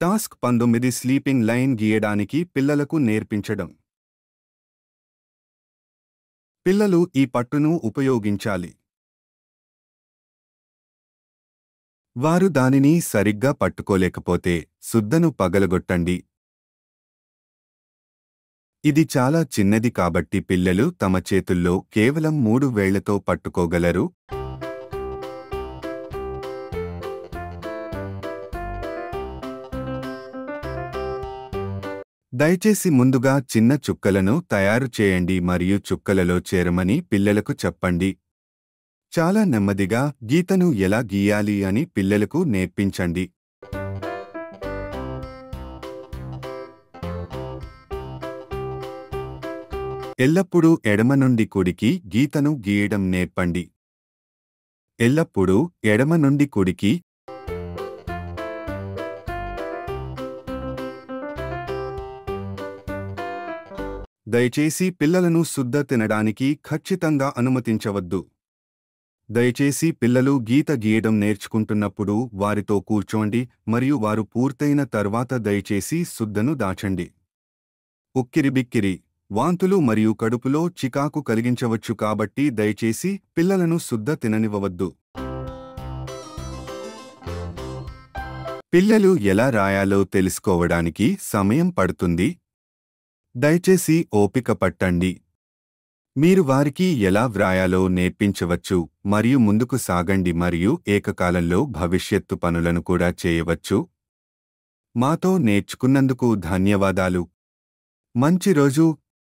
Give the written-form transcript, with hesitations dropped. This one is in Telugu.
టాస్క్ 19 స్లీపింగ్ లైన్ గీయడానికి పిల్లలకు నేర్పించడం. పిల్లలు ఈ పట్టును ఉపయోగించాలి. వారు దానిని సరిగ్గా పట్టుకోలేకపోతే సుద్దను పగలగొట్టండి. ఇది చాలా చిన్నది కాబట్టి పిల్లలు తమ చేతుల్లో కేవలం 3 వేళ్లతో పట్టుకోగలరు. దయచేసి ముందుగా చిన్న చుక్కలను తయారు చేయండి మరియు చుక్కలలో చేరమని పిల్లలకు చెప్పండి. చాలా నెమ్మదిగా గీతను ఎలా గీయాలి అని పిల్లలకు నేర్పించండి. ఎల్లప్పుడూ ఎడమ నుండి కుడికి గీతను గీయడం నేర్పండి. ఎల్లప్పుడూ ఎడమ నుండి కుడికి. దయచేసి పిల్లలను సుద్ద తినడానికి ఖచ్చితంగా అనుమతించవద్దు. దయచేసి పిల్లలు గీత గీయడం నేర్చుకుంటున్నప్పుడు వారితో కూర్చోండి మరియు వారు పూర్తయిన తర్వాత దయచేసి సుద్దను దాచండి. ఉక్కిరిబిక్కిరి, వాంతులు మరియు కడుపులో చికాకు కలిగించవచ్చు కాబట్టి దయచేసి పిల్లలను సుద్ద తిననివ్వవద్దు. పిల్లలు ఎలా రాయాలో తెలుసుకోవడానికి సమయం పడుతుంది. దయచేసి ఓపిక పట్టండి. మీరు వారికి ఎలా వ్రాయాలో నేర్పించవచ్చు మరియు ముందుకు సాగండి మరియు ఏకకాలంలో భవిష్యత్తు పనులను కూడా చేయవచ్చు. మాతో నేర్చుకున్నందుకు ధన్యవాదాలు. మంచి రోజు.